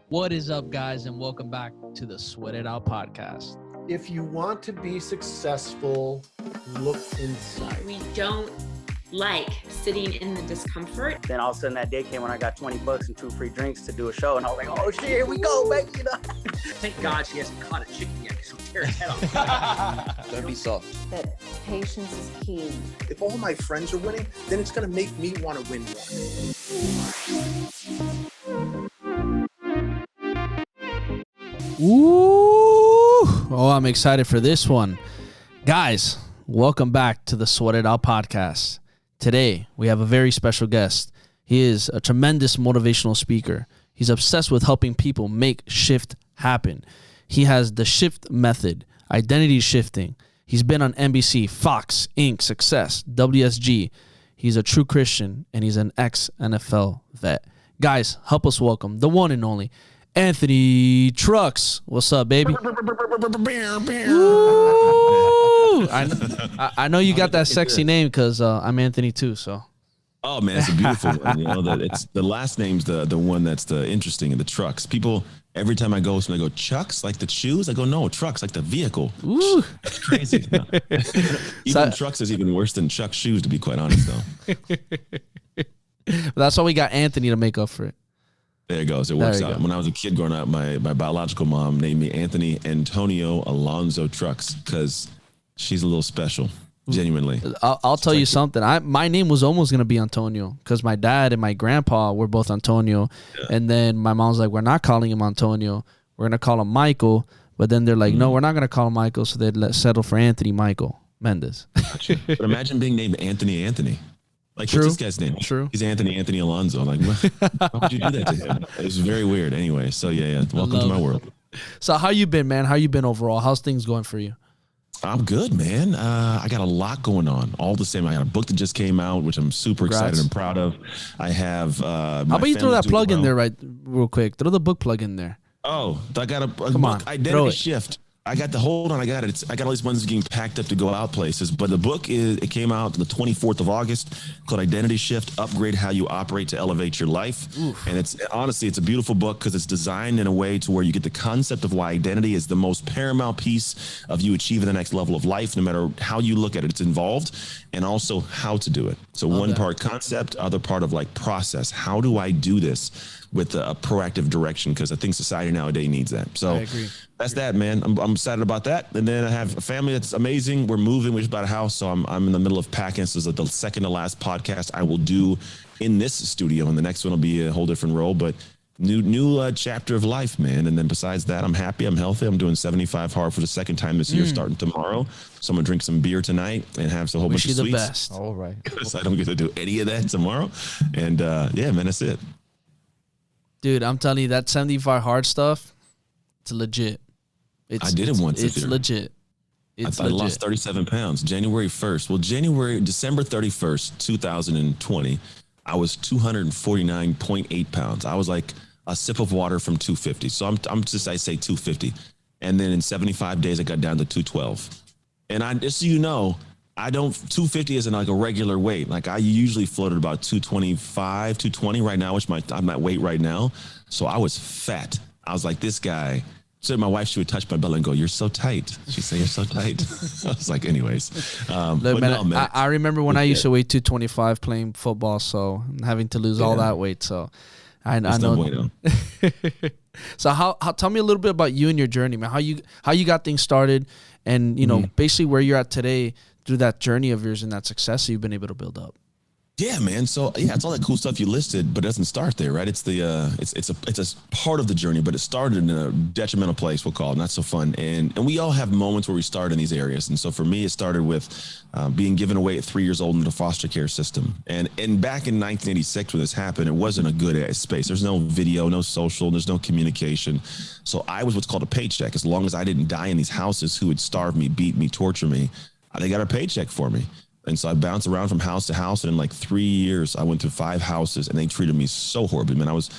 What is up, guys, and welcome back to the Sweat It Out podcast. If you want to be successful, look inside. We don't like sitting in the discomfort. Then all of a sudden that day came when I got $20 and 2 free drinks to do a show, and I was like, oh shit, here we go, baby. You know? Thank God she hasn't caught a chicken yet, because she'll tear his head off. Don't be soft. That patience is key. If all my friends are winning, then it's going to make me want to win more. Ooh, oh, I'm excited for this one. Guys, welcome back to the Sweat It Out podcast. Today, we have a very special guest. He is a tremendous motivational speaker. He's obsessed with helping people make shift happen. He has the shift method, identity shifting. He's been on NBC, Fox, Inc., Success, WSG. He's a true Christian, and he's an ex-NFL vet. Guys, help us welcome the one and only Anthony Trucks. What's up, baby? I know you got that sexy name because I'm Anthony too. So. Oh man, it's a beautiful one. You know, it's the last name's the one that's the interesting in the Trucks. People every time I go, so they go Chucks like the shoes. I go no, Trucks like the vehicle. Ooh. That's crazy. Even Trucks is even worse than Chuck shoes, to be quite honest, though. That's why we got Anthony to make up for it. There it goes. It works out. When I was a kid growing up, my biological mom named me Anthony Antonio Alonzo Trucks because she's a little special. Genuinely. I'll tell you something. My name was almost going to be Antonio because my dad and my grandpa were both Antonio. Yeah. And then my mom's like, we're not calling him Antonio. We're going to call him Michael. But then they're like, no, we're not going to call him Michael. So they'd settle for Anthony Michael Mendez. Gotcha. But imagine being named Anthony. Like, True. what's this guy's name? True. He's Anthony Alonzo. Like, why would you do that to him? It was very weird. Anyway, so yeah. Welcome to my world. So how you been, man? How you been overall? How's things going for you? I'm good, man. I got a lot going on. All the same, I got a book that just came out, which I'm super excited and proud of. I have. How about you throw that plug in there real quick? Throw the book plug in there. Oh, I got a book, Identity Shift. I got it. I got all these ones getting packed up to go out places. But the book it came out the 24th of August called Identity Shift, Upgrade How You Operate to Elevate Your Life. Oof. And it's a beautiful book because it's designed in a way to where you get the concept of why identity is the most paramount piece of you achieving the next level of life, no matter how you look at it. It's involved and also how to do it. So one part concept, other part of like process. How do I do this with a proactive direction? Because I think society nowadays needs that. So I agree. That's that, man. I'm excited about that. And then I have a family that's amazing. We're moving. We just bought a house. So I'm in the middle of packing. This is the second to last podcast I will do in this studio. And the next one will be a whole different role. But new chapter of life, man. And then besides that, I'm happy. I'm healthy. I'm doing 75 hard for the second time this year, starting tomorrow. So I'm going to drink some beer tonight and have a whole bunch of sweets. Wish you the best. All right. Because I don't get to do any of that tomorrow. And yeah, man, that's it. Dude, I'm telling you, that 75 hard stuff, it's legit. I did it once. It's legit. I lost 37 pounds January 1st. Well, December 31st, 2020, I was 249.8 pounds. I was like a sip of water from 250. So I say 250. And then in 75 days, I got down to 212. And just so you know, 250 isn't like a regular weight. Like I usually floated about 225, 220 right now, which I'm at weight right now. So I was fat. I was like, this guy. So my wife, she would touch my belly and go, "You're so tight." She'd say, "You're so tight." I was like, anyways. Look, man, I remember when I used to weigh 225 playing football, so having to lose all that weight. So I know. So tell me a little bit about you and your journey, man. How you got things started, and basically where you're at today through that journey of yours and that success you've been able to build up. Yeah, man. So yeah, it's all that cool stuff you listed, but it doesn't start there, right? It's it's a part of the journey, but it started in a detrimental place, we'll call it, not so fun. And we all have moments where we start in these areas. And so for me, it started with being given away at 3 years old in the foster care system. And back in 1986 when this happened, it wasn't a good space. There's no video, no social, there's no communication. So I was what's called a paycheck. As long as I didn't die in these houses who would starve me, beat me, torture me, they got a paycheck for me. And so I bounced around from house to house, and in like 3 years, I went to 5 houses, and they treated me so horribly. Man, I was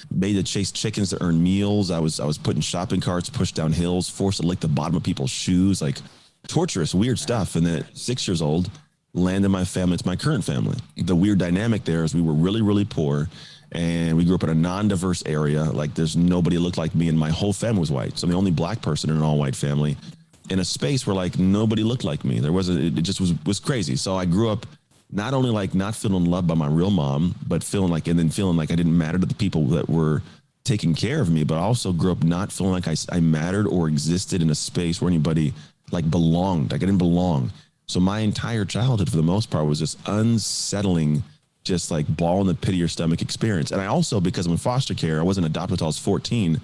made to chase chickens to earn meals. I was put in shopping carts, pushed down hills, forced to lick the bottom of people's shoes, like torturous, weird stuff. And then at 6 years old, landed my family. It's my current family. The weird dynamic there is we were really, really poor. And we grew up in a non-diverse area. Like there's nobody who looked like me, and my whole family was white. So I'm the only black person in an all-white family in a space where like nobody looked like me. It just was crazy. So I grew up not only like not feeling loved by my real mom, but feeling like I didn't matter to the people that were taking care of me, but I also grew up not feeling like I mattered or existed in a space where anybody like belonged. Like I didn't belong. So my entire childhood, for the most part, was this unsettling, just like ball in the pit of your stomach experience. And I also, because I'm in foster care, I wasn't adopted until I was 14.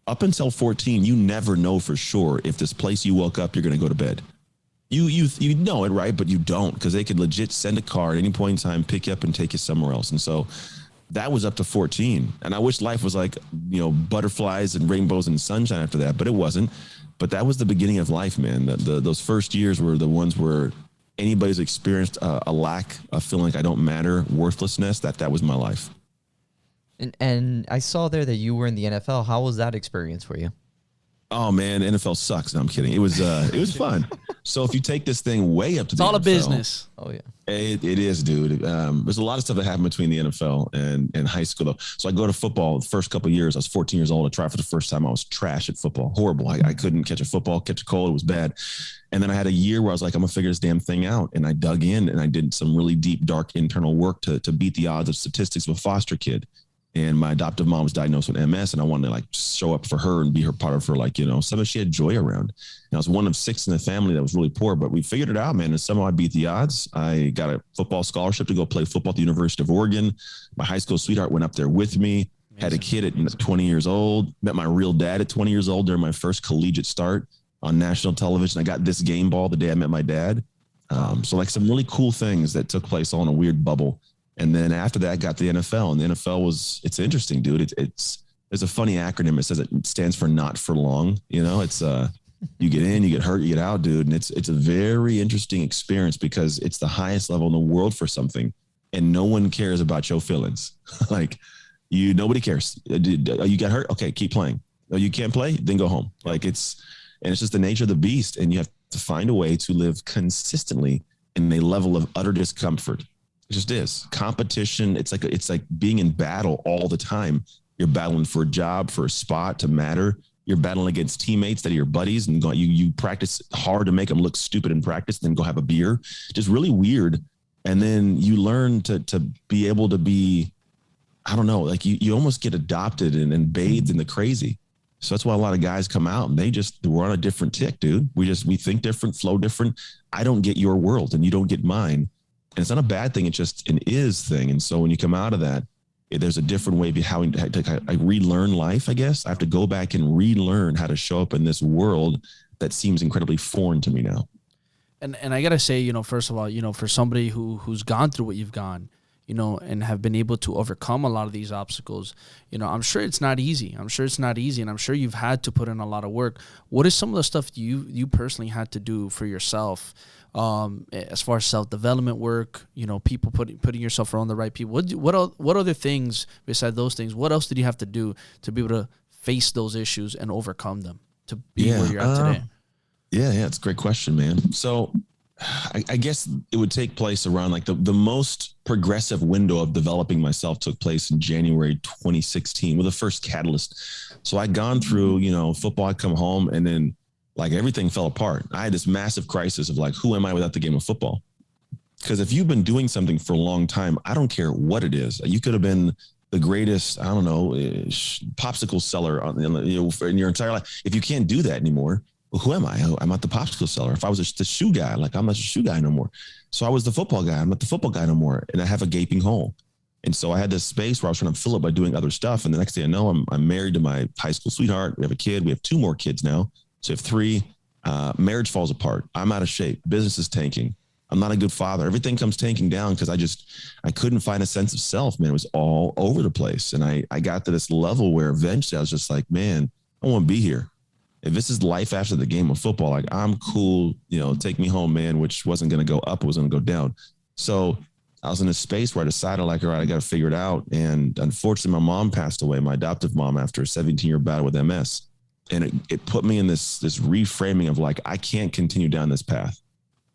Up until 14, you never know for sure if this place you woke up, you're going to go to bed. You know it, right? But you don't, because they could legit send a car at any point in time, pick you up and take you somewhere else. And so that was up to 14. And I wish life was like, butterflies and rainbows and sunshine after that, but it wasn't. But that was the beginning of life, man. Those first years were the ones where anybody's experienced a lack of feeling like I don't matter, worthlessness, that was my life. And I saw there that you were in the NFL. How was that experience for you? Oh man, NFL sucks. No, I'm kidding. It was fun. So if you take this thing way up to It's the all NFL, a business. Oh yeah. It is, dude. There's a lot of stuff that happened between the NFL and high school, though. So I go to football the first couple of years. I was 14 years old. I tried for the first time. I was trash at football. Horrible. I couldn't catch a cold. It was bad. And then I had a year where I was like, I'm going to figure this damn thing out. And I dug in and I did some really deep, dark internal work to beat the odds of statistics of a foster kid. And my adoptive mom was diagnosed with MS, and I wanted to like show up for her and be her part of her, something she had joy around. And I was one of 6 in the family that was really poor, but we figured it out, man. And somehow I beat the odds. I got a football scholarship to go play football at the University of Oregon. My high school sweetheart went up there with me. Amazing. Had a kid at 20 years old, met my real dad at 20 years old during my first collegiate start on national television. I got this game ball the day I met my dad. So like some really cool things that took place all in a weird bubble. And then after that, I got the NFL, and the NFL it's interesting, dude. There's a funny acronym. It says it stands for not for long. It's you get in, you get hurt, you get out, dude. And it's a very interesting experience because it's the highest level in the world for something, and no one cares about your feelings. Nobody cares. You got hurt? Okay, keep playing. Oh, you can't play? Then go home. It's just the nature of the beast, and you have to find a way to live consistently in a level of utter discomfort. It just is. Competition. It's like being in battle all the time. You're battling for a job, for a spot, to matter. You're battling against teammates that are your buddies, and you practice hard to make them look stupid in practice, then go have a beer. Just really weird. And then you learn to be able to be, I don't know, like you almost get adopted and bathed in the crazy. So that's why a lot of guys come out and we're on a different tick, dude. We think different, flow different. I don't get your world and you don't get mine. And it's not a bad thing. It's just an is thing. And so when you come out of that, there's a different way of how I relearn life, I guess. I have to go back and relearn how to show up in this world that seems incredibly foreign to me now. And I got to say, first of all, for somebody who's gone through what you've gone, and have been able to overcome a lot of these obstacles, I'm sure it's not easy. And I'm sure you've had to put in a lot of work. What is some of the stuff you personally had to do for yourself, as far as self-development work, people putting yourself around the right people? What other things besides those things? What else did you have to do to be able to face those issues and overcome them to be where you're at today? Yeah, it's a great question, man. So I guess it would take place around like the most progressive window of developing myself took place in January 2016 with the first catalyst. So I'd gone through, football, I'd come home, and then like everything fell apart. I had this massive crisis of like, who am I without the game of football? Because if you've been doing something for a long time, I don't care what it is. You could have been the greatest, I don't know, popsicle seller in your entire life. If you can't do that anymore, well, who am I? I'm not the popsicle seller. If I was the shoe guy, like I'm not the shoe guy no more. So I was the football guy. I'm not the football guy no more. And I have a gaping hole. And so I had this space where I was trying to fill it by doing other stuff. And the next thing I know, I'm married to my high school sweetheart. We have a kid. We have 2 more kids now. So we have 3. Marriage falls apart. I'm out of shape. Business is tanking. I'm not a good father. Everything comes tanking down because I couldn't find a sense of self, man. It was all over the place. And I got to this level where eventually I was just like, man, I want to be here. If this is life after the game of football, like I'm cool, take me home, man, which wasn't going to go up. It was going to go down. So I was in a space where I decided like, all right, I got to figure it out. And unfortunately, my mom passed away, my adoptive mom, after a 17-year battle with MS. And it put me in this reframing of like, I can't continue down this path.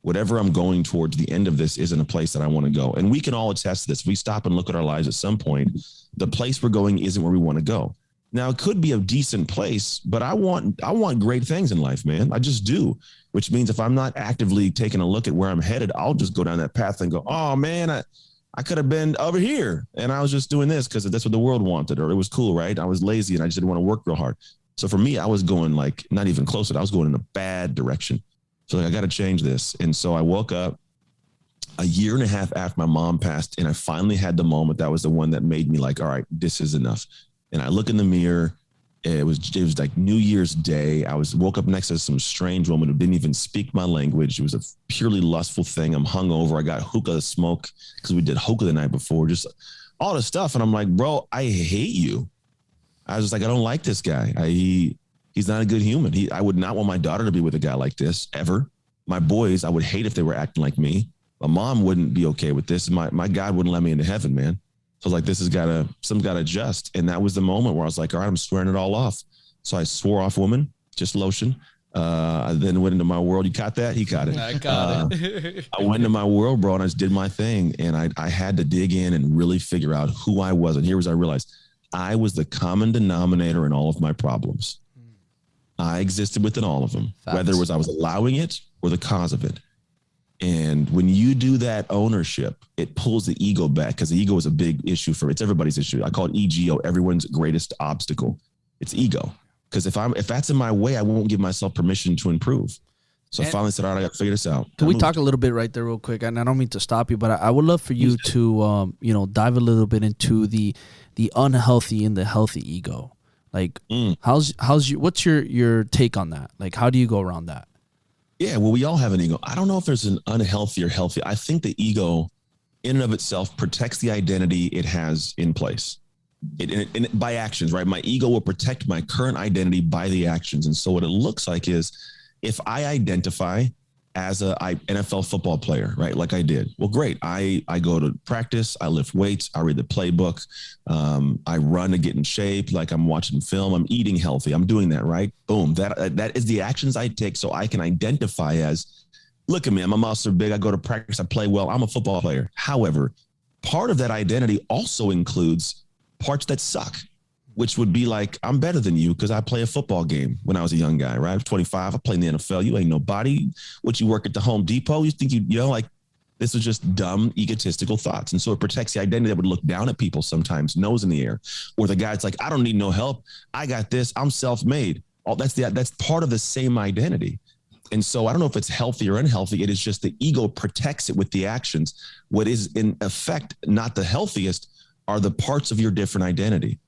whatever I'm going towards, the end of this isn't a place that I want to go. And we can all attest to this. If we stop and look at our lives at some point, the place we're going isn't where we want to go. Now, it could be a decent place, but I want great things in life, man. I just do, which means if I'm not actively taking a look at where I'm headed, I'll just go down that path and go, oh, man, I could have been over here. And I was just doing this because that's what the world wanted, or it was cool, right? I was lazy and I just didn't want to work real hard. So for me, I was going like not even closer. I was going in a bad direction. So like, I got to change this. And so I woke up a year and a half after my mom passed, and I finally had the moment that was the one that made me like, all right, this is enough. And I look in the mirror. It was like New Year's Day. I woke up next to some strange woman who didn't even speak my language. It was a purely lustful thing. I'm hungover. I got hookah smoke because we did hookah the night before, just all this stuff. And I'm like, bro, I hate you. I was just like, I don't like this guy. He's not a good human. I would not want my daughter to be with a guy like this ever. My boys, I would hate if they were acting like me. My mom wouldn't be okay with this. My God wouldn't let me into heaven, man. So I was like, something's gotta adjust. And that was the moment where I was like, all right, I'm swearing it all off. So I swore off woman, just lotion. I then went into my world. You caught that? He caught it. I got it. I went into my world, bro, and I just did my thing. And I had to dig in and really figure out who I was. And here was I realized I was the common denominator in all of my problems. I existed within all of them, whether it was I was allowing it or the cause of it. And when you do that ownership, it pulls the ego back, because the ego is a big issue it's everybody's issue. I call it EGO, everyone's greatest obstacle. It's ego. Because if that's in my way, I won't give myself permission to improve. So I finally said, all right, I got to figure this out. Can we talk a little bit right there real quick? And I don't mean to stop you, but I would love for you to, dive a little bit into the unhealthy and the healthy ego. Like, what's your take on that? Like, how do you go around that? Yeah, well, we all have an ego. I don't know if there's an unhealthy or healthy. I think the ego in and of itself protects the identity it has in place. It by actions, right? My ego will protect my current identity by the actions. And so what it looks like is if I identify as a NFL football player, right? Like I did. Well, great. I go to practice. I lift weights. I read the playbook. I run to get in shape. Like I'm watching film. I'm eating healthy. I'm doing that, right? Boom. That is the actions I take so I can identify as, look at me. I'm a monster big. I go to practice. I play well. I'm a football player. However, part of that identity also includes parts that suck, which would be like, I'm better than you because I play a football game when I was a young guy, right? I'm 25. I play in the NFL. You ain't nobody. What, you work at the Home Depot? You think like this is just dumb, egotistical thoughts. And so it protects the identity that would look down at people sometimes, nose in the air. Or the guy's like, I don't need no help. I got this. I'm self-made. That's part of the same identity. And so I don't know if it's healthy or unhealthy. It is just the ego protects it with the actions. What is in effect not the healthiest are the parts of your different identity.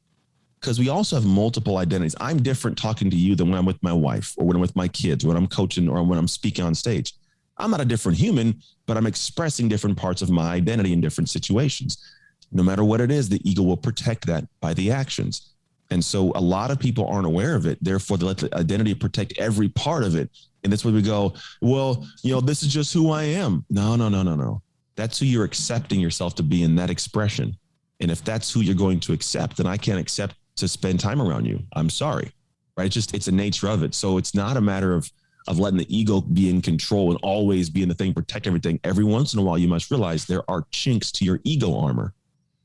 Because we also have multiple identities. I'm different talking to you than when I'm with my wife or when I'm with my kids, when I'm coaching or when I'm speaking on stage. I'm not a different human, but I'm expressing different parts of my identity in different situations. No matter what it is, the ego will protect that by the actions. And so a lot of people aren't aware of it. Therefore, they let the identity protect every part of it. And that's where we go, well, this is just who I am. No. That's who you're accepting yourself to be in that expression. And if that's who you're going to accept, then I can't accept to spend time around you. I'm sorry, right? It's a nature of it. So it's not a matter of letting the ego be in control and always be in the thing, protect everything. Every once in a while, you must realize there are chinks to your ego armor.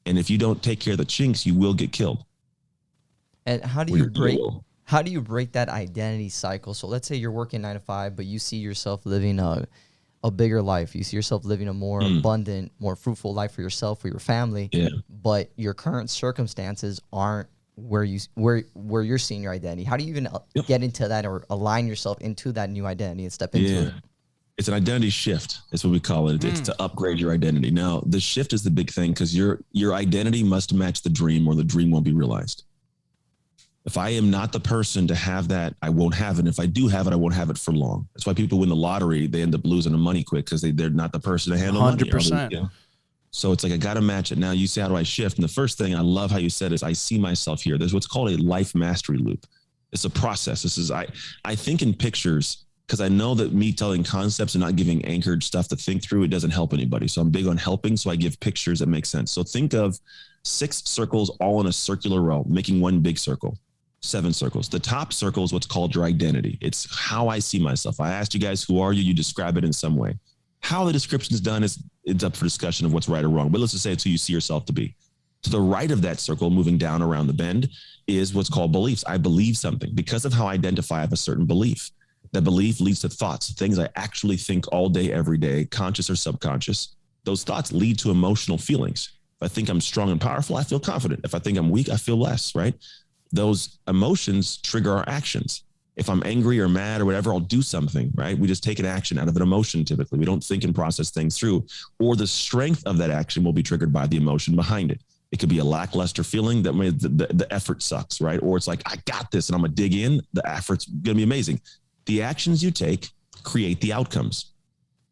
And if you don't take care of the chinks, you will get killed. And how do you break that identity cycle? So let's say you're working 9 to 5, but you see yourself living a bigger life. You see yourself living a more abundant, more fruitful life for yourself, for your family. Yeah. But your current circumstances aren't where you're seeing your identity. How do you even get into that or align yourself into that new identity and step into it? It's an identity shift. That's what we call it. It's to upgrade your identity. Now, the shift is the big thing because your identity must match the dream or the dream won't be realized. If I am not the person to have that, I won't have it. If I do have it, I won't have it for long. That's why people win the lottery. They end up losing the money quick because they're not the person to handle 100%. money. So it's like, I got to match it. Now you say, how do I shift? And the first thing I love how you said is I see myself here. There's what's called a life mastery loop. It's a process. This is, I think in pictures because I know that me telling concepts and not giving anchored stuff to think through, it doesn't help anybody. So I'm big on helping. So I give pictures that make sense. So think of 6 circles all in a circular row, making one big circle. 7 circles. The top circle is what's called your identity. It's how I see myself. I asked you guys, who are you? You describe it in some way. How the description is done it's up for discussion of what's right or wrong. But let's just say it's who you see yourself to be. To the right of that circle, moving down around the bend, is what's called beliefs. I believe something because of how I identify I have a certain belief. That belief leads to thoughts, things I actually think all day, every day, conscious or subconscious. Those thoughts lead to emotional feelings. If I think I'm strong and powerful, I feel confident. If I think I'm weak, I feel less, right? Those emotions trigger our actions. If I'm angry or mad or whatever, I'll do something, right? We just take an action out of an emotion typically. We don't think and process things through, or the strength of that action will be triggered by the emotion behind it. It could be a lackluster feeling that the effort sucks, right? Or it's like, I got this and I'm going to dig in. The effort's going to be amazing. The actions you take create the outcomes.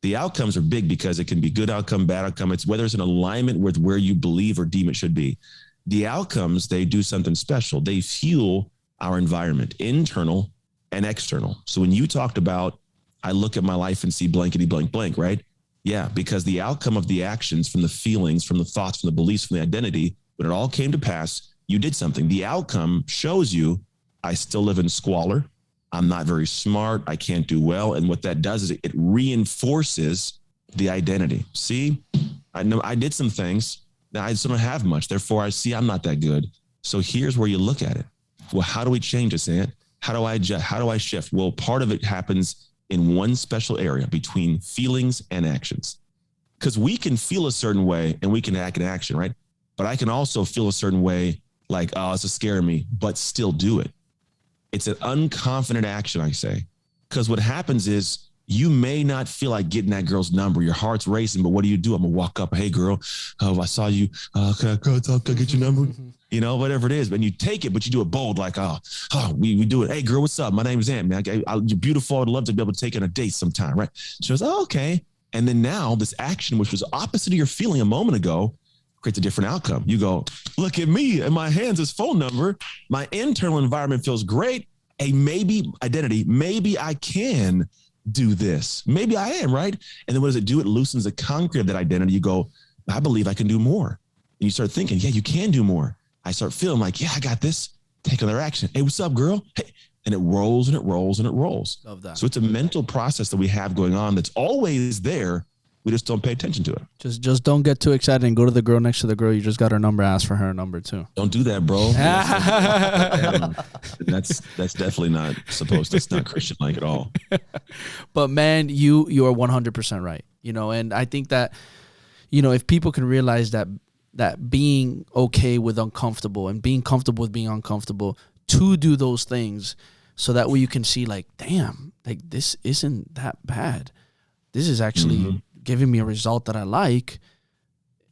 The outcomes are big because it can be good outcome, bad outcome. It's whether it's in alignment with where you believe or deem it should be. The outcomes, they do something special. They fuel our environment, internal and external. So when you talked about, I look at my life and see blankety blank blank, right? Yeah, because the outcome of the actions, from the feelings, from the thoughts, from the beliefs, from the identity, when it all came to pass, you did something. The outcome shows you, I still live in squalor. I'm not very smart. I can't do well. And what that does is it reinforces the identity. See, I know I did some things. Now I just don't have much. Therefore, I see I'm not that good. So here's where you look at it. Well, how do we change this, Ant? How do I adjust? How do I shift? Well, part of it happens in one special area between feelings and actions. Because we can feel a certain way and we can act in action, right? But I can also feel a certain way, like, oh, it's scaring me, but still do it. It's an unconfident action, I say. Because what happens is you may not feel like getting that girl's number. Your heart's racing, but what do? I'm going to walk up. Hey, girl, I saw you. Can I get your number? You know, whatever it is. And you take it, but you do it bold, like, we do it. Hey, girl, what's up? My name is Ant, man. You're beautiful. I'd love to be able to take you on a date sometime, right? She goes, oh, okay. And then now this action, which was opposite of your feeling a moment ago, creates a different outcome. You go, look at me in my hands, this phone number. My internal environment feels great. A maybe identity. Maybe I can do this. Maybe I am, right? And then what does it do? It loosens the concrete of that identity. You go, I believe I can do more. And you start thinking, yeah, you can do more. I start feeling like, yeah, I got this. Take another action. Hey, what's up, girl? Hey. And it rolls and it rolls and it rolls. Love that. So it's a mental process that we have going on that's always there. We just don't pay attention to it. Just don't get too excited and go to the girl next to the girl. You just got her number. Ask for her number too. Don't do that, bro. That's definitely not supposed to. It's not Christian-like at all. But man, you are 100% right. You know, and I think that, you know, if people can realize that being okay with uncomfortable and being comfortable with being uncomfortable, to do those things, so that way you can see, like, damn, like, this isn't that bad. This is actually giving me a result that I like.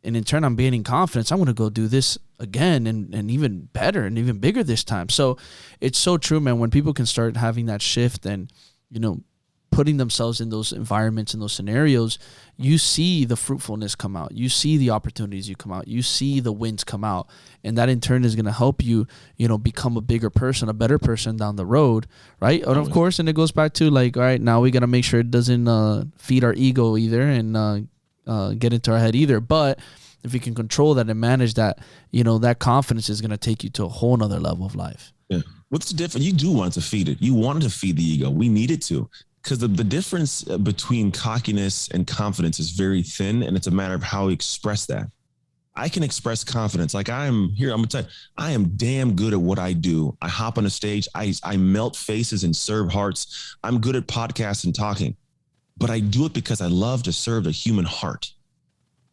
And in turn, I'm gaining confidence. I'm going to go do this again and even better and even bigger this time. So it's so true, man. When people can start having that shift and, you know, putting themselves in those environments, in those scenarios, you see the fruitfulness come out. You see the opportunities you come out. You see the wins come out. And that in turn is going to help you, you know, become a bigger person, a better person down the road, right? And of course, and it goes back to, like, all right, now we got to make sure it doesn't feed our ego either and get into our head either. But if you can control that and manage that, you know, that confidence is going to take you to a whole nother level of life. Yeah. What's the difference? You do want to feed it. You wanted to feed the ego. We need it to. Because the difference between cockiness and confidence is very thin, and it's a matter of how we express that. I can express confidence. Like, I'm going to tell you, I am damn good at what I do. I hop on a stage, I melt faces and serve hearts. I'm good at podcasts and talking, but I do it because I love to serve the human heart.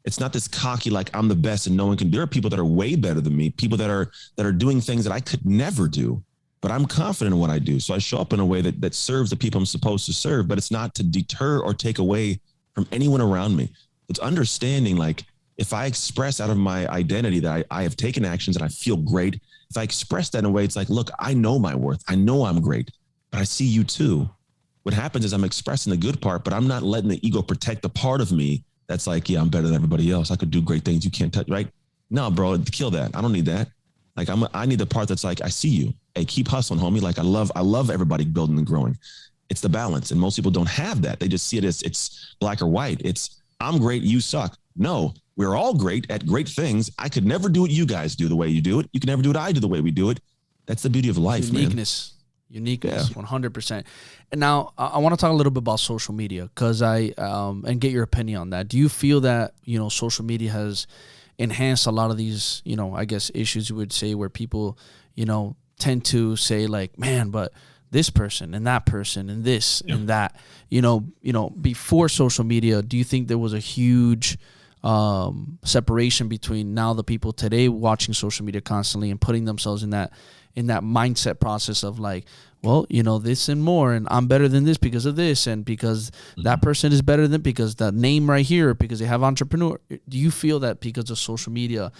It's not this cocky, like, I'm the best and no one can. There are people that are way better than me, people that are doing things that I could never do. But I'm confident in what I do. So I show up in a way that serves the people I'm supposed to serve, but it's not to deter or take away from anyone around me. It's understanding, like, if I express out of my identity that I have taken actions and I feel great, if I express that in a way, it's like, look, I know my worth. I know I'm great, but I see you too. What happens is I'm expressing the good part, but I'm not letting the ego protect the part of me that's like, yeah, I'm better than everybody else. I could do great things you can't touch, right? No, bro, kill that. I don't need that. Like, I need the part that's like, I see you. Hey, keep hustling, homie. Like, I love everybody building and growing. It's the balance. And most people don't have that. They just see it as it's black or white. It's, I'm great, you suck. No, we're all great at great things. I could never do what you guys do the way you do it. You can never do what I do the way we do it. That's the beauty of life, Uniqueness. Uniqueness, 100%. And now I want to talk a little bit about social media because and get your opinion on that. Do you feel that, social media has enhanced a lot of these, I guess issues you would say where people, tend to say like, man, but this person and that person and this and that, before social media, do you think there was a huge separation between now the people today watching social media constantly and putting themselves in that mindset process of like, well, this and more, and I'm better than this because of this, and because that person is better than because the name right here, because they have entrepreneur. Do you feel that because of social media,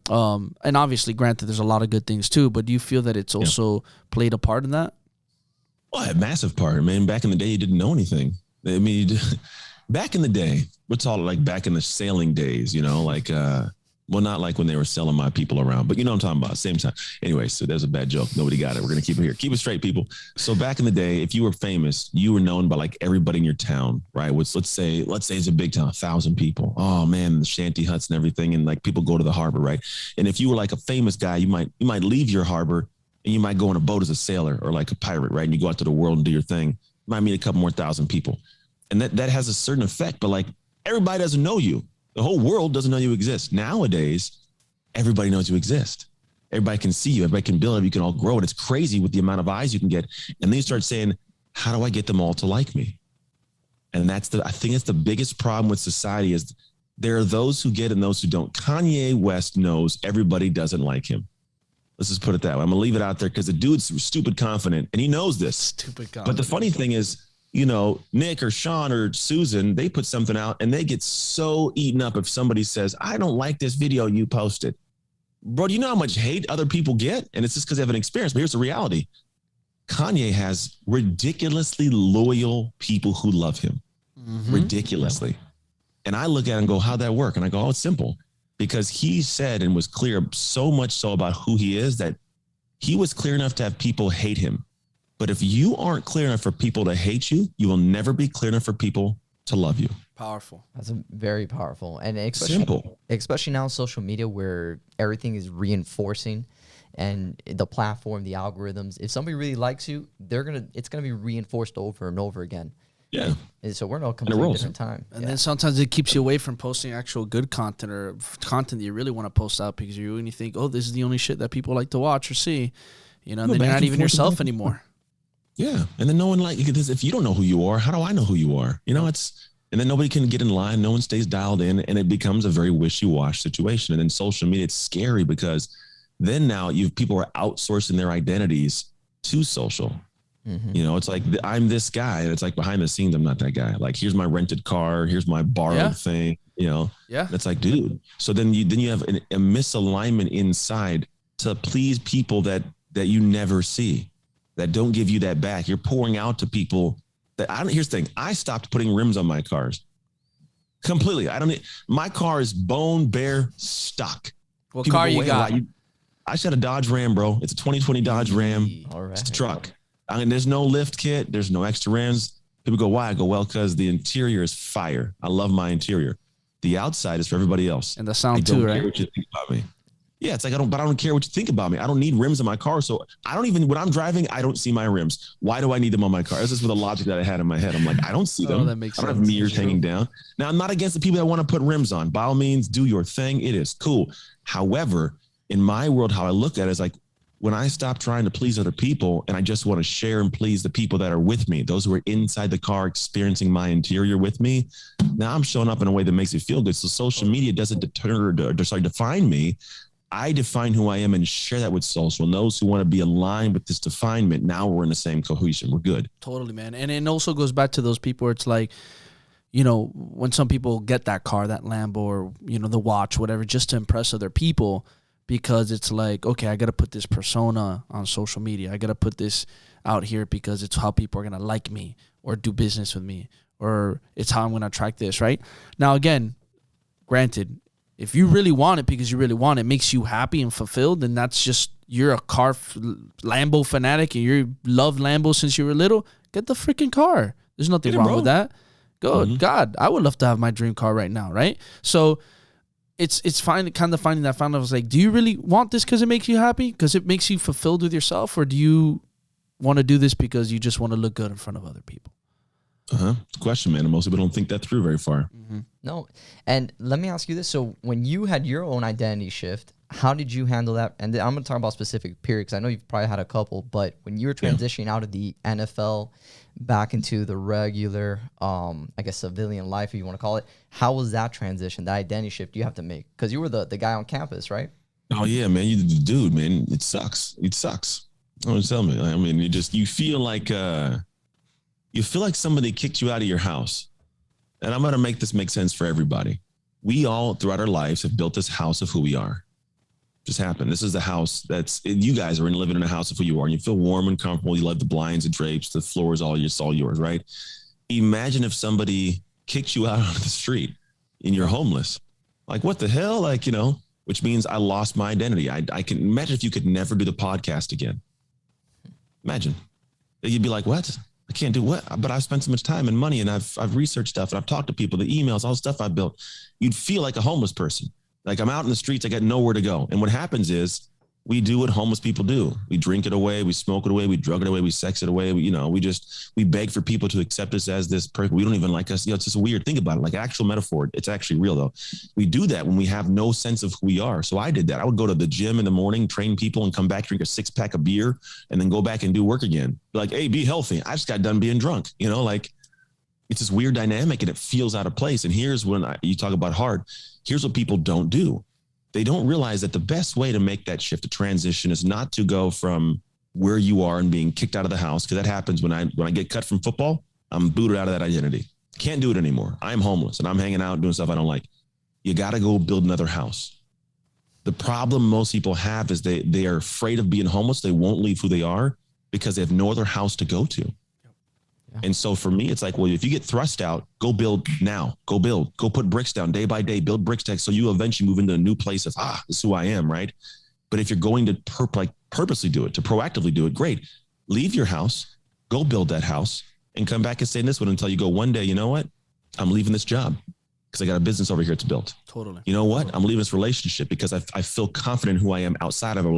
and obviously granted there's a lot of good things too, but do you feel that it's also played a part in that? Well, a massive part, man. Back in the day, you didn't know anything. I mean, back in the day, we're talking like back in the sailing days, well, not like when they were selling my people around, but you know what I'm talking about. Same time. Anyway, so there's a bad joke. Nobody got it. We're going to keep it here. Keep it straight, people. So back in the day, if you were famous, you were known by like everybody in your town, right? Which let's say it's a big town, 1,000 people. Oh man, the shanty huts and everything. And like people go to the harbor, right? And if you were like a famous guy, you might leave your harbor and you might go on a boat as a sailor or like a pirate, right? And you go out to the world and do your thing. You might meet a couple more 1,000 people. And that has a certain effect, but like everybody doesn't know you. The whole world doesn't know you exist. Nowadays, everybody knows you exist. Everybody can see you. Everybody can build. You can all grow. And it's crazy with the amount of eyes you can get. And then you start saying, how do I get them all to like me? And I think it's the biggest problem with society is there are those who get and those who don't. Kanye West knows everybody doesn't like him. Let's just put it that way. I'm going to leave it out there because the dude's stupid confident and he knows this. Stupid confident. But the funny thing is, Nick or Sean or Susan, they put something out and they get so eaten up if somebody says, I don't like this video you posted. Bro, do you know how much hate other people get? And it's just because they have an experience. But here's the reality. Kanye has ridiculously loyal people who love him. Mm-hmm. Ridiculously. And I look at it and go, how'd that work? And I go, oh, it's simple. Because he said and was clear so much so about who he is that he was clear enough to have people hate him. But if you aren't clear enough for people to hate you, you will never be clear enough for people to love you. Powerful. That's very powerful. And especially now social media where everything is reinforcing and the platform, the algorithms. If somebody really likes you, it's gonna be reinforced over and over again. Yeah. And so we're in a completely different time. And then sometimes it keeps you away from posting actual good content or content that you really want to post out because you really think, oh, this is the only shit that people like to watch or see. And then you're not even yourself anymore. Yeah. And then no one if you don't know who you are, how do I know who you are? And then nobody can get in line. No one stays dialed in and it becomes a very wishy-washy situation. And then social media, it's scary because then now people are outsourcing their identities to social. Mm-hmm. It's like I'm this guy and it's like behind the scenes, I'm not that guy. Like, here's my rented car. Here's my borrowed thing, Yeah. It's like, dude. So then you have a misalignment inside to please people that you never see. That don't give you that back. You're pouring out to people that here's the thing. I stopped putting rims on my cars completely. My car is bone bare stock. What car you got? I just had a Dodge Ram, bro. It's a 2020 Dodge Ram. All right. It's a truck. There's no lift kit. There's no extra rims. People go, why? I go, well, because the interior is fire. I love my interior. The outside is for everybody else. And the sound too, right? I don't care what you think about me. Yeah, it's like I don't care what you think about me. I don't need rims in my car. So when I'm driving, I don't see my rims. Why do I need them on my car? That's just with the logic that I had in my head. I'm like, I don't see them. That makes sense. I don't have mirrors hanging down. Now, I'm not against the people that want to put rims on. By all means, do your thing. It is cool. However, in my world, how I look at it is like when I stop trying to please other people and I just want to share and please the people that are with me, those who are inside the car experiencing my interior with me, now I'm showing up in a way that makes me feel good. So social media doesn't define me. I define who I am and share that with social. And those who want to be aligned with this definement, now we're in the same cohesion. We're good. Totally, man. And it also goes back to those people where it's like, when some people get that car, that Lambo or, the watch, whatever, just to impress other people, because it's like, okay, I got to put this persona on social media. I got to put this out here because it's how people are going to like me or do business with me, or it's how I'm going to attract this, right? Now, again, granted, if you really want it because you really want it, makes you happy and fulfilled, then that's just, you're a Lambo fanatic and you love Lambo since you were little, get the freaking car. There's nothing wrong with that. God, I would love to have my dream car right now, right? So it's finding that found. I was like, do you really want this because it makes you happy? Because it makes you fulfilled with yourself? Or do you want to do this because you just want to look good in front of other people? It's a question, man. And most people don't think that through very far. No. And let me ask you this. So when you had your own identity shift, how did you handle that? And I'm going to talk about specific periods, because I know you've probably had a couple, but when you were transitioning out of the NFL back into the regular, I guess, civilian life, if you want to call it, how was that transition, that identity shift you have to make? Because you were the guy on campus, right? Oh yeah, man. You the dude, man. It sucks. It sucks. Don't tell me. I mean, you feel like somebody kicked you out of your house. And I'm going to make this make sense for everybody. We all throughout our lives have built this house of who we are. Just happened. This is the house you guys are living in a house of who you are, and you feel warm and comfortable. You love the blinds and drapes. The floor is all yours, right? Imagine if somebody kicked you out onto the street and you're homeless. Like, what the hell? Like, which means I lost my identity. I can imagine if you could never do the podcast again. Imagine. You'd be like, what? I can't do what? But I've spent so much time and money, and I've researched stuff, and I've talked to people, the emails, all the stuff I've built. You'd feel like a homeless person. Like, I'm out in the streets, I got nowhere to go. And what happens is we do what homeless people do. We drink it away, we smoke it away, we drug it away, we sex it away. We beg for people to accept us as this person. We don't even like us. It's just weird. Think about it. Like, actual metaphor. It's actually real though. We do that when we have no sense of who we are. So I did that. I would go to the gym in the morning, train people, and come back, drink a 6-pack of beer, and then go back and do work again. Be like, hey, be healthy. I just got done being drunk. It's this weird dynamic, and it feels out of place. And here's when you talk about hard. Here's what people don't do. They don't realize that the best way to make that shift, to transition, is not to go from where you are and being kicked out of the house. Because that happens when I get cut from football, I'm booted out of that identity. Can't do it anymore. I'm homeless and I'm hanging out doing stuff I don't like. You got to go build another house. The problem most people have is they are afraid of being homeless. They won't leave who they are because they have no other house to go to. And so for me, it's like, well, if you get thrust out, go build now. Go build. Go put bricks down day by day. Build bricks so you eventually move into a new place of, this is who I am, right? But if you're going to purposely do it, to proactively do it, great. Leave your house, go build that house, and come back and stay in this one until you go one day, you know what? I'm leaving this job because I got a business over here to build. Totally. You know what? I'm leaving this relationship because I feel confident in who I am outside of a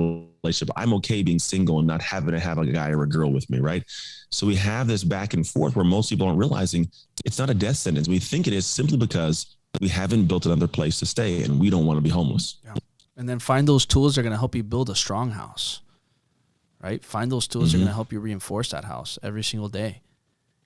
relationship. I'm okay being single and not having to have a guy or a girl with me, right? So we have this back and forth where most people aren't realizing it's not a death sentence. We think it is simply because we haven't built another place to stay and we don't want to be homeless. Yeah. And then find those tools that are going to help you build a strong house, right? Find those tools that are going to help you reinforce that house every single day.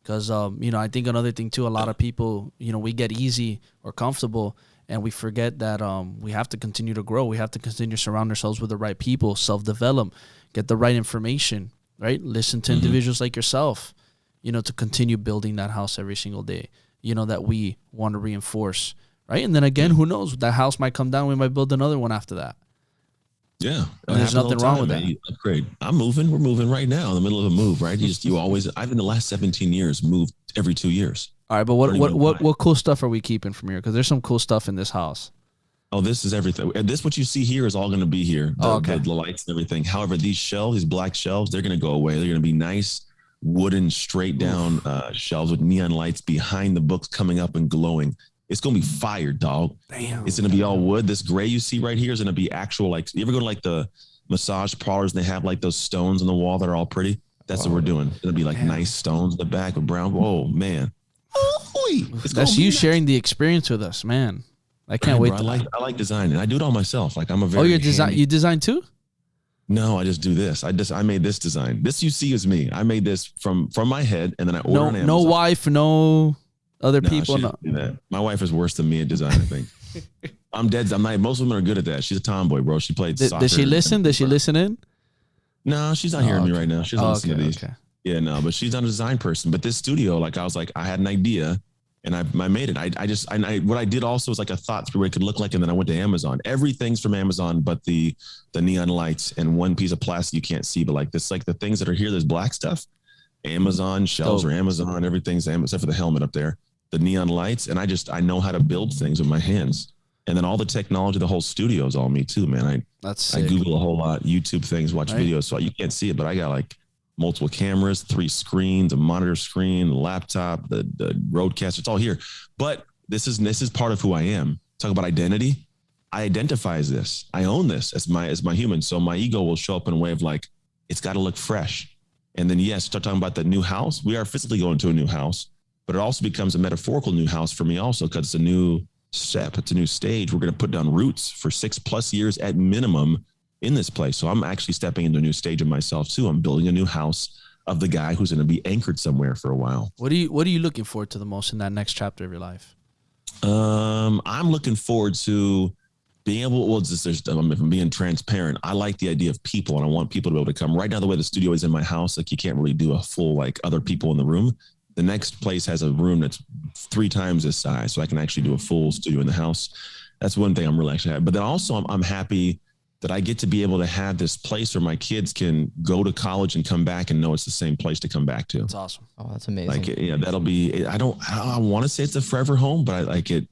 Because, I think another thing too, a lot of people, we get easy or comfortable and we forget that we have to continue to grow. We have to continue to surround ourselves with the right people, self-develop, get the right information, right? Listen to individuals like yourself, to continue building that house every single day, that we want to reinforce, right? And then again, who knows? That house might come down. We might build another one after that. Yeah. And there's nothing wrong with that. Great. I'm moving. We're moving right now in the middle of a move, right? I've in the last 17 years moved every 2 years. All right. But what cool stuff are we keeping from here? Because there's some cool stuff in this house. Oh, this is everything. And what you see here is all going to be here. The lights and everything. However, these black shelves, they're going to go away. They're going to be nice wooden, straight down shelves with neon lights behind the books coming up and glowing. It's going to be fire, dog. Damn. It's going to be all wood. This gray you see right here is going to be actual, you ever go to the massage parlors and they have those stones on the wall that are all pretty? That's what we're doing. It's going to be nice stones in the back with brown. Oh, man. That's you sharing the experience with us, man. I can't wait. Bro, I like designing. I do it all myself. I'm a very. Oh, you design too? No, I just do this. I made this design. This you see is me. I made this from my head, and then I ordered on Amazon. No wife, no other people. No. Do that. My wife is worse than me at design, I think. I'm dead. Most women are good at that. She's a tomboy, bro. She played soccer. Does she listen? Does she listen in? No, she's not hearing me right now. She's not listening to these. Okay. Yeah, no, but she's not a design person. But this studio, I had an idea. And I made it. What I did also was I thought through what it could look like, and then I went to Amazon. Everything's from Amazon, but the neon lights and one piece of plastic you can't see. But the things that are here, there's black stuff. Amazon shelves or Amazon, everything's Amazon except for the helmet up there. The neon lights, and I know how to build things with my hands. And then all the technology, the whole studio is all me too, man. I Google a whole lot, YouTube things, watch videos, so you can't see it, but I got multiple cameras, 3 screens, a monitor screen, a laptop, the roadcaster. It's all here. But this is part of who I am. Talk about identity. I identify as this. I own this as my human. So my ego will show up in a way of it's got to look fresh. And then, yes, start talking about the new house. We are physically going to a new house, but it also becomes a metaphorical new house for me also, because it's a new step. It's a new stage. We're going to put down roots for 6+ years at minimum in this place. So I'm actually stepping into a new stage of myself too. I'm building a new house of the guy who's going to be anchored somewhere for a while. What are you looking forward to the most in that next chapter of your life? I'm looking forward to being able, well, if I'm being transparent, I like the idea of people, and I want people to be able to come. Right now, the way the studio is in my house, like you can't really do a full, like other people in the room. The next place has a room that's 3 times this size, so I can actually do a full studio in the house. That's one thing I'm really actually happy. But then also I'm happy that I get to be able to have this place where my kids can go to college and come back and know it's the same place to come back to. That's awesome. Oh, that's amazing. Like, yeah, that'll be, I want to say it's a forever home, but I like it.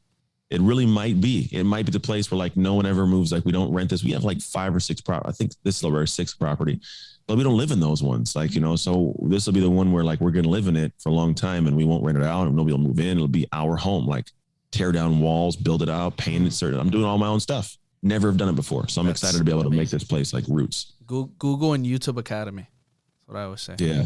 It really might be. It might be the place where like no one ever moves. Like we don't rent this. We have like 5 or 6 I think this is our 6th property, but we don't live in those ones. Like, you know, so this will be the one where like we're going to live in it for a long time and we won't rent it out and nobody will move in. It'll be our home. Like tear down walls, build it out, paint it. I'm doing all my own stuff. Never have done it before. So I'm excited to be able to make this place like roots. Google and YouTube Academy. That's what I always say. Yeah.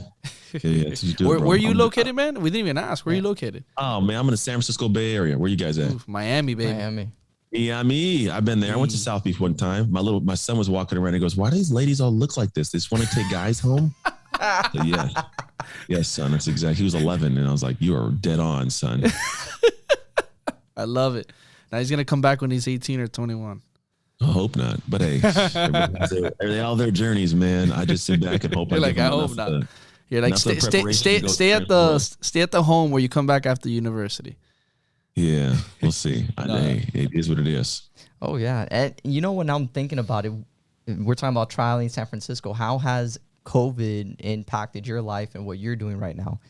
Where are you located, man? We didn't even ask. Where are you located? Oh, man, I'm in the San Francisco Bay Area. Where you guys at? Ooh, Miami, baby. Miami. Miami. I've been there. I went to South Beach one time. My son was walking around and goes, why do these ladies all look like this? They just want to take guys home? So, yeah. Yes, son. That's exactly. He was 11. And I was like, you are dead on, son. I love it. Now he's going to come back when he's 18 or 21. I hope not. But hey, they all their journeys, man. I just sit back and hope. You're like, I hope not. You're like, stay at the home where you come back after university. Yeah, we'll see. Hey, it is what it is. Oh yeah, and you know when I'm thinking about it, we're talking about trialing in San Francisco. How has COVID impacted your life and what you're doing right now?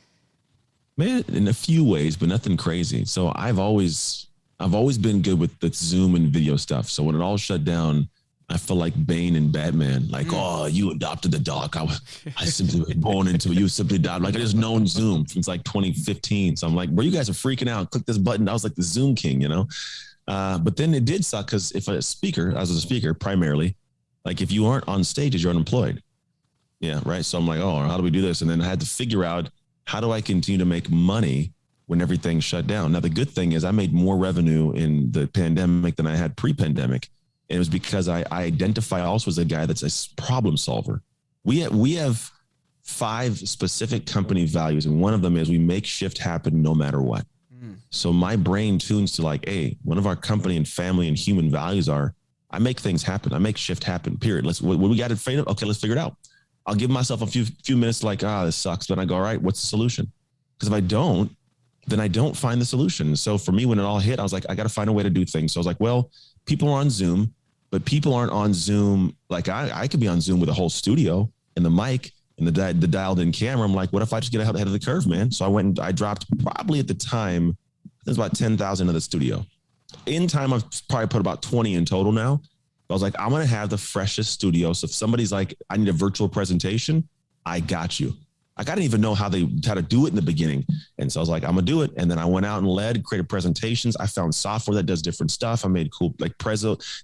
Man, in a few ways, but nothing crazy. So I've always been good with the Zoom and video stuff. So when it all shut down, I felt like Bane and Batman. Like, oh, you adopted the dog. I simply was born into it. You simply adopted. Like I just known Zoom since like 2015. So I'm like, well, you guys are freaking out. Click this button. I was like the Zoom king, you know? But then it did suck because I was a speaker primarily, like if you aren't on stages, you're unemployed. Yeah, right. So I'm like, oh, how do we do this? And then I had to figure out, how do I continue to make money when everything shut down? Now, the good thing is I made more revenue in the pandemic than I had pre-pandemic. And it was because I identify also as a guy that's a problem solver. We have 5 specific company values. And one of them is we make shift happen no matter what. So my brain tunes to like, hey, one of our company and family and human values are, I make things happen. I make shift happen, period. What we got to figure out? Okay, let's figure it out. I'll give myself a few minutes like, this sucks. Then I go, all right, what's the solution? Because if I don't, then I don't find the solution. So for me, when it all hit, I was like, I got to find a way to do things. So I was like, well, people are on Zoom, but people aren't on Zoom. Like I could be on Zoom with a whole studio and the mic and the dialed in camera. I'm like, what if I just get ahead of the curve, man? So I went and I dropped probably at the time, there's about 10,000 in the studio. In time, I've probably put about 20 in total now. I was like, I'm going to have the freshest studio. So if somebody's like, I need a virtual presentation, I got you. I didn't even know how to do it in the beginning. And so I was like, I'm going to do it. And then I went out and created presentations. I found software that does different stuff. I made cool, like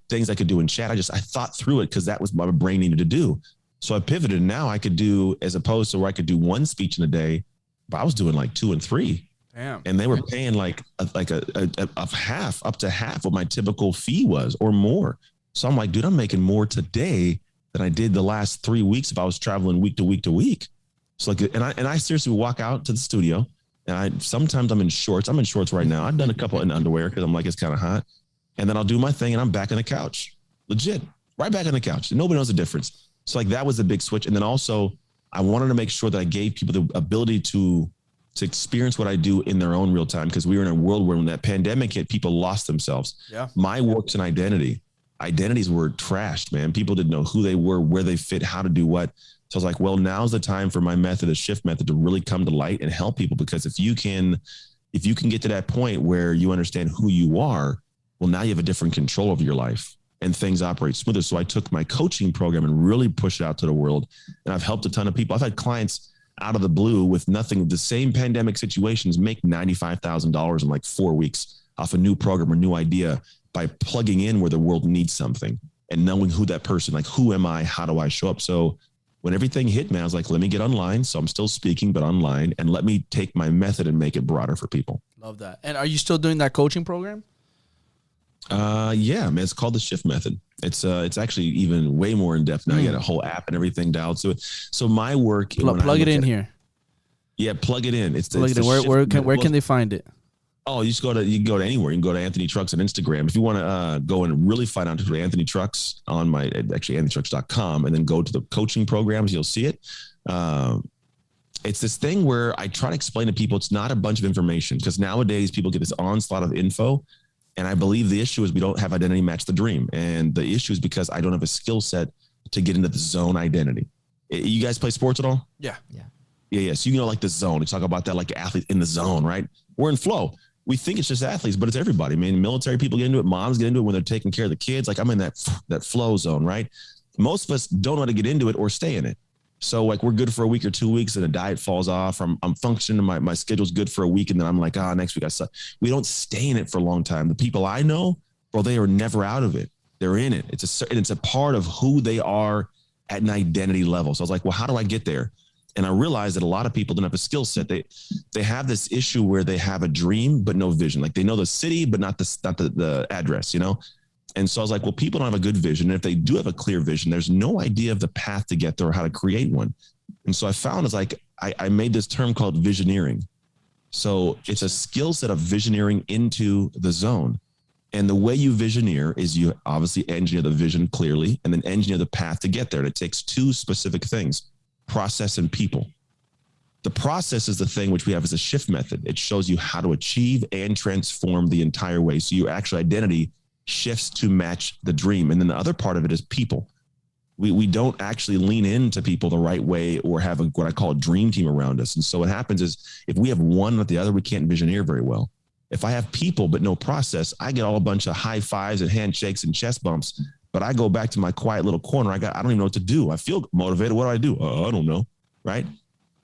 things I could do in chat. I thought through it because that was what my brain needed to do. So I pivoted. Now I could do, as opposed to where I could do 1 speech in a day, but I was doing like 2 and 3. Damn. And they were paying like a half, up to half what my typical fee was or more. So I'm like, dude, I'm making more today than I did the last 3 weeks if I was traveling week to week to week. So like, and I seriously walk out to the studio and sometimes I'm in shorts. I'm in shorts right now. I've done a couple in underwear because I'm like, it's kind of hot. And then I'll do my thing and I'm back on the couch. Legit, right back on the couch. Nobody knows the difference. So like that was a big switch. And then also I wanted to make sure that I gave people the ability to experience what I do in their own real time. Because we were in a world where when that pandemic hit, people lost themselves. Yeah. My work's an identity. Identities were trashed, man. People didn't know who they were, where they fit, how to do what. So I was like, well, now's the time for my method, the shift method, to really come to light and help people. Because if you can get to that point where you understand who you are, well, now you have a different control over your life and things operate smoother. So I took my coaching program and really pushed it out to the world. And I've helped a ton of people. I've had clients out of the blue with nothing, the same pandemic situations, make $95,000 in like 4 weeks off a new program or new idea by plugging in where the world needs something and knowing who that person, like, who am I? How do I show up? So when everything hit me, I was like, let me get online. So I'm still speaking, but online, and let me take my method and make it broader for people. Love that. And are you still doing that coaching program? Yeah, man, it's called the Shift Method. It's actually even way more in depth now. You got a whole app and everything dialed to it. So my work, plug it in here. Yeah, plug it in. It's plug it in. Where can they find it? Oh, you can go to anywhere. You can go to Anthony Trucks on Instagram. If you want to go and really find out to Anthony Trucks on anthonytrucks.com, and then go to the coaching programs, you'll see it. It's this thing where I try to explain to people it's not a bunch of information, because nowadays people get this onslaught of info. And I believe the issue is we don't have identity match the dream. And the issue is because I don't have a skill set to get into the zone identity. You guys play sports at all? Yeah. So you know, like the zone. We talk about that like athletes in the zone, right? We're in flow. We think it's just athletes, but it's everybody. I mean, military people get into it. Moms get into it when they're taking care of the kids. Like I'm in that flow zone, right? Most of us don't know how to get into it or stay in it. So like we're good for a week or 2 weeks and the diet falls off. I'm functioning. My schedule's good for a week. And then I'm like, next week I suck. We don't stay in it for a long time. The people I know, bro, they are never out of it. They're in it. It's a part of who they are at an identity level. So I was like, well, how do I get there? And I realized that a lot of people don't have a skill set. They have this issue where they have a dream, but no vision. Like they know the city, but not the address, you know? And so I was like, well, people don't have a good vision. And if they do have a clear vision, there's no idea of the path to get there or how to create one. And so I found it's like, I made this term called visioneering. So it's a skill set of visioneering into the zone. And the way you visioneer is you obviously engineer the vision clearly and then engineer the path to get there. And it takes two specific things, process and people. The process is the thing which we have as a shift method. It shows you how to achieve and transform the entire way. So your actual identity shifts to match the dream. And then the other part of it is people. We don't actually lean into people the right way or have what I call a dream team around us. And so what happens is if we have one with the other, we can't visioneer very well. If I have people but no process, I get all a bunch of high fives and handshakes and chest bumps, but I go back to my quiet little corner. I don't even know what to do. I feel motivated. What do I do? I don't know. Right?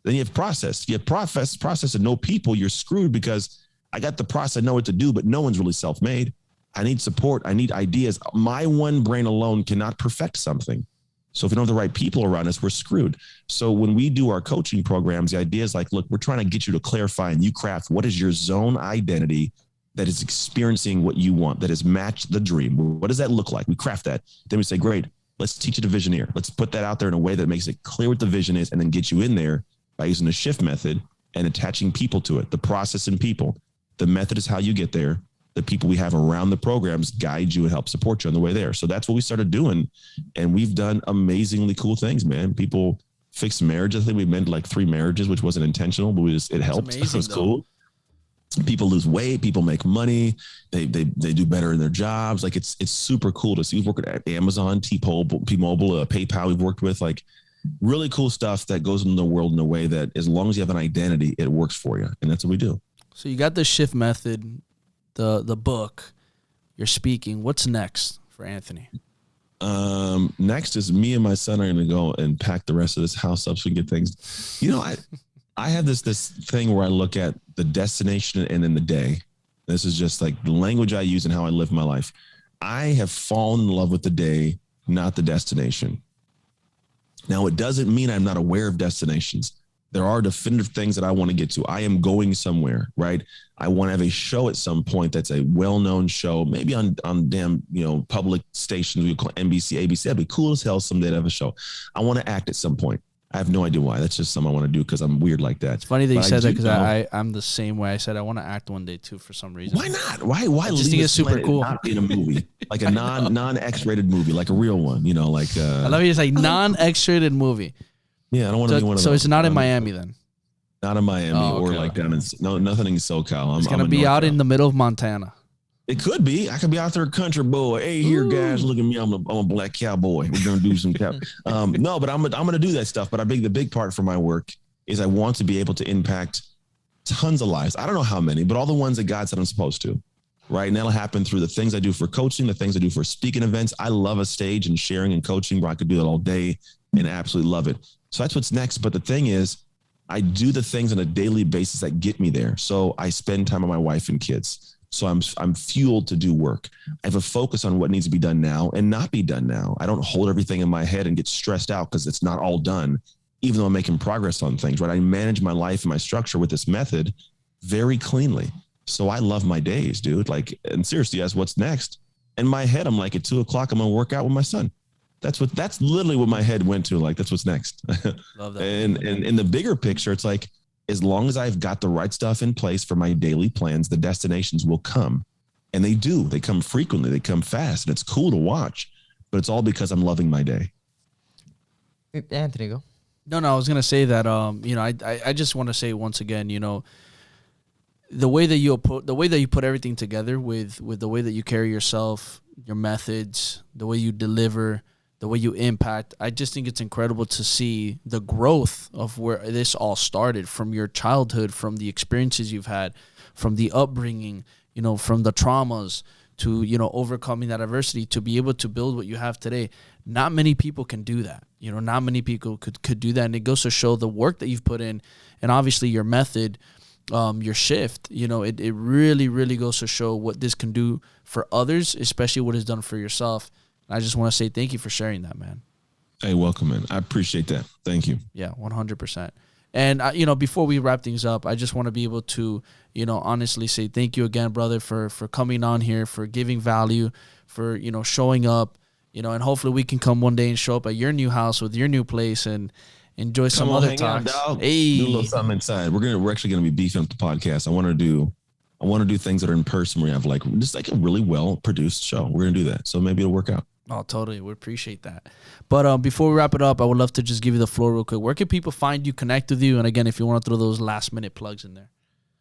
Then you have process. You have process and no people. You're screwed because I got the process. I know what to do, but no one's really self-made. I need support. I need ideas. My one brain alone cannot perfect something. So if we don't have the right people around us, we're screwed. So when we do our coaching programs, the idea is like, look, we're trying to get you to clarify and you craft what is your zone identity that is experiencing what you want, that is matched the dream. What does that look like? We craft that. Then we say, great, let's teach you to visioneer. Let's put that out there in a way that makes it clear what the vision is and then get you in there by using the shift method and attaching people to it, the process and people. The method is how you get there. The people we have around the programs guide you and help support you on the way there. So that's what we started doing. And we've done amazingly cool things, man. People fixed marriage. I think we made like 3 marriages, which wasn't intentional, but it helped. It was cool. People lose weight. People make money. They do better in their jobs. Like it's super cool to see. We've worked at Amazon, T-Mobile, PayPal. We've worked with like really cool stuff that goes into the world in a way that as long as you have an identity, it works for you. And that's what we do. So you got the shift method, the book, you're speaking. What's next for Anthony? Next is me and my son are going to go and pack the rest of this house up so we can get things. You know, I have this thing where I look at the destination and then the day. This is just like the language I use and how I live my life. I have fallen in love with the day, not the destination. Now, it doesn't mean I'm not aware of destinations. There are definitive things that I want to get to. I am going somewhere, right? I want to have a show at some point that's a well-known show, maybe on damn, public stations. We call NBC, ABC. That'd be cool as hell someday to have a show. I want to act at some point. I have no idea why. That's just something I want to do because I'm weird like that. It's funny that you said that because I'm the same way. I said I want to act one day too for some reason. Why not? Why I just think it's super cool. Not in a movie, like a non-X-rated movie, like a real one. Like I love you. It's like non-X-rated movie. Yeah, I don't want to be one of those. So it's not in Miami then. Not in Miami or like down in nothing in SoCal. It's gonna be out in the middle of Montana. It could be. I could be out there, country boy. Hey, here, guys, look at me. I'm a black cowboy. We're gonna do some no, but I'm gonna do that stuff. But the big part for my work is I want to be able to impact tons of lives. I don't know how many, but all the ones that God said I'm supposed to. Right. And that'll happen through the things I do for coaching, the things I do for speaking events. I love a stage and sharing and coaching, where I could do that all day and absolutely love it. So that's what's next. But the thing is, I do the things on a daily basis that get me there. So I spend time with my wife and kids. So I'm fueled to do work. I have a focus on what needs to be done now and not be done now. I don't hold everything in my head and get stressed out because it's not all done, even though I'm making progress on things, right? I manage my life and my structure with this method very cleanly. So I love my days, dude. Like, and seriously, as what's next? In my head, I'm like, at 2:00, I'm going to work out with my son. That's literally what my head went to. Like, that's what's next. Love that. And in the bigger picture, it's like, as long as I've got the right stuff in place for my daily plans, the destinations will come. And they do. They come frequently. They come fast. And it's cool to watch. But it's all because I'm loving my day. Anthony, go. No, I was gonna say that. I just want to say once again, the way that you put everything together with the way that you carry yourself, your methods, the way you deliver, the way you impact. I just think it's incredible to see the growth of where this all started, from your childhood, from the experiences you've had, from the upbringing, from the traumas to, overcoming that adversity to be able to build what you have today. Not many people can do that. Not many people could do that. And it goes to show the work that you've put in, and obviously your method, your shift, it really, really goes to show what this can do for others, especially what it's done for yourself. I just want to say thank you for sharing that, man. Hey, welcome, man. I appreciate that. Thank you. Yeah, 100%. And, before we wrap things up, I just want to be able to, honestly say thank you again, brother, for coming on here, for giving value, for, showing up, and hopefully we can come one day and show up at your new house with your new place and enjoy some other talks. Hey, do a little something inside. We're actually going to be beefing up the podcast. I want to do things that are in person where you have just a really well produced show. We're going to do that. So maybe it'll work out. Oh, totally. We appreciate that. But before we wrap it up, I would love to just give you the floor real quick. Where can people find you, connect with you? And again, if you want to throw those last minute plugs in there.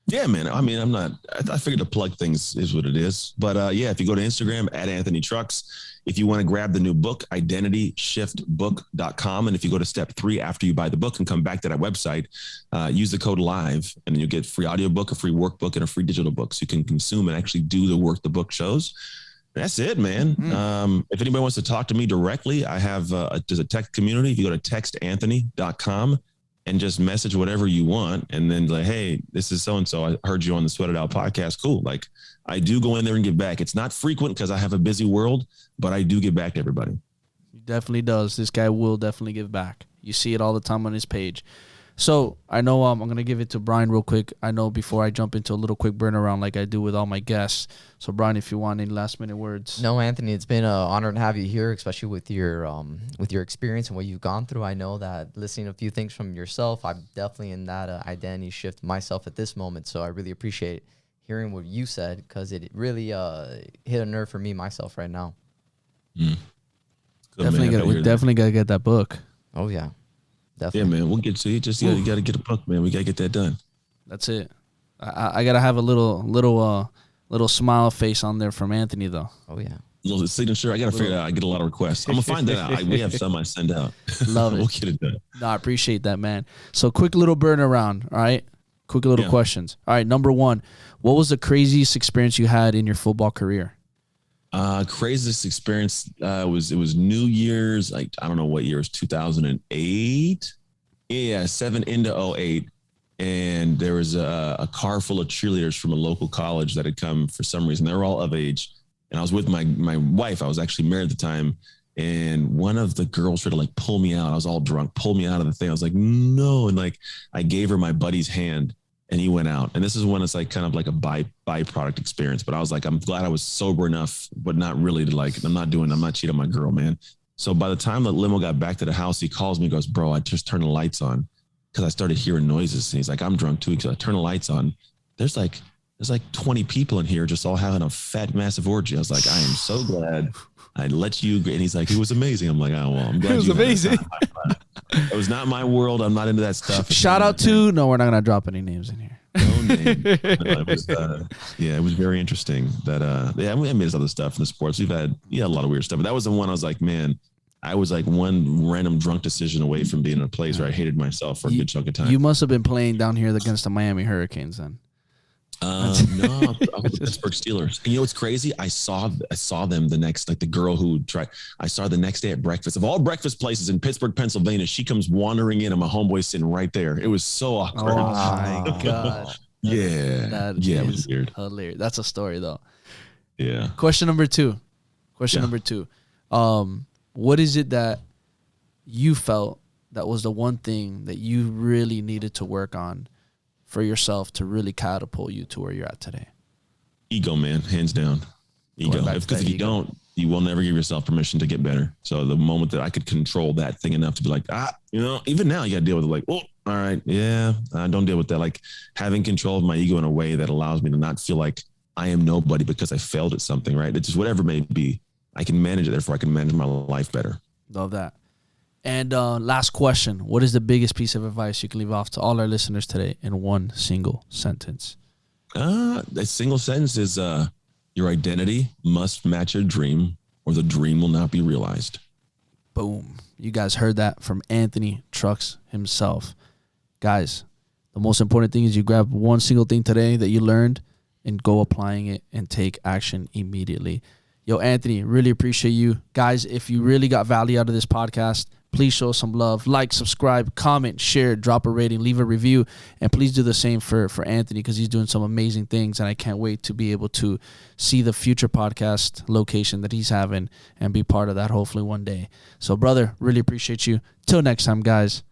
Yeah, man. I mean, I figured to plug things is what it is. But if you go to Instagram at Anthony Trucks, if you want to grab the new book, IdentityShiftBook.com. And if you go to step 3 after you buy the book and come back to that website, use the code LIVE, and then you'll get a free audiobook, a free workbook, and a free digital book. So you can consume and actually do the work the book shows. That's it, man. If anybody wants to talk to me directly, I have there's a text community. If you go to textanthony.com and just message whatever you want, and then like, hey, this is so-and-so. I heard you on the Sweat It Out podcast. Cool. Like, I do go in there and give back. It's not frequent because I have a busy world, but I do give back to everybody. He definitely does. This guy will definitely give back. You see it all the time on his page. So I know I'm going to give it to Brian real quick. I know before I jump into a little quick burn around like I do with all my guests. So Brian, if you want any last minute words. No, Anthony, it's been an honor to have you here, especially with your experience and what you've gone through. I know that listening to a few things from yourself, I'm definitely in that identity shift myself at this moment. So I really appreciate hearing what you said, because it really hit a nerve for me myself right now. Good, definitely got to get that book. Oh, yeah. Definitely. Yeah, man, we'll get to you. Just you got to get a book, man. We got to get that done. That's it. I got to have a little smile face on there from Anthony, though. Oh, yeah. Little signature. I got to figure it out. I get a lot of requests. I'm going to find that out. We have some I send out. Love it. We'll get it done. No, I appreciate that, man. So quick little burn around, all right? Quick little questions. All right, number 1, what was the craziest experience you had in your football career? Craziest experience it was New Year's, like I don't know what year, it was 2008. Yeah, 7 into 08. And there was a car full of cheerleaders from a local college that had come for some reason. They were all of age. And I was with my wife. I was actually married at the time. And one of the girls tried to pull me out. I was all drunk, pulled me out of the thing. I was like, no. And I gave her my buddy's hand and he went out. And this is when it's kind of like a byproduct experience. But I was like, I'm glad I was sober enough, but not really to I'm not cheating on my girl, man. So by the time the limo got back to the house, he calls me and goes, bro, I just turned the lights on because I started hearing noises. And he's like, I'm drunk too. Because I turned the lights on. There's 20 people in here just all having a fat, massive orgy. I was like, I am so glad I let you. And he's like, it was amazing. I'm like, oh, well, I'm glad it was amazing. It was not my world. I'm not into that stuff. Shout out to, no, we're not going to drop any names in here. No name. It was, it was very interesting that, we made other stuff in the sports. We've had a lot of weird stuff, but that was the one I was like, man, I was like one random drunk decision away from being in a place where I hated myself for a good chunk of time. You must have been playing down here against the Miami Hurricanes then. No, I was the Pittsburgh Steelers. And you know what's crazy? I saw them the next, the girl who tried. I saw her the next day at breakfast. Of all breakfast places in Pittsburgh, Pennsylvania, she comes wandering in, and my homeboy sitting right there. It was so awkward. Oh my god! Yeah. That Yeah, it is was weird. hilarious. That's a story though. Yeah. Question number two. Yeah. Number two. What is it that you felt that was the one thing that you really needed to work on for yourself to really catapult you to where you're at today? Ego, man, hands down. Ego. Because if you don't, you will never give yourself permission to get better. So the moment that I could control that thing enough to be like, even now you got to deal with it. Like, oh, all right, yeah, don't deal with that. Like having control of my ego in a way that allows me to not feel like I am nobody because I failed at something, right? It's just whatever it may be. I can manage it. Therefore, I can manage my life better. Love that. And last question. What is the biggest piece of advice you can leave off to all our listeners today in one single sentence? A single sentence is your identity must match your dream or the dream will not be realized. Boom. You guys heard that from Anthony Trucks himself. Guys, the most important thing is you grab one single thing today that you learned and go applying it and take action immediately. Yo, Anthony, really appreciate you. Guys, if you really got value out of this podcast, please show some love. Like, subscribe, comment, share, drop a rating, leave a review. And please do the same for Anthony because he's doing some amazing things. And I can't wait to be able to see the future podcast location that he's having and be part of that hopefully one day. So, brother, really appreciate you. Till next time, guys.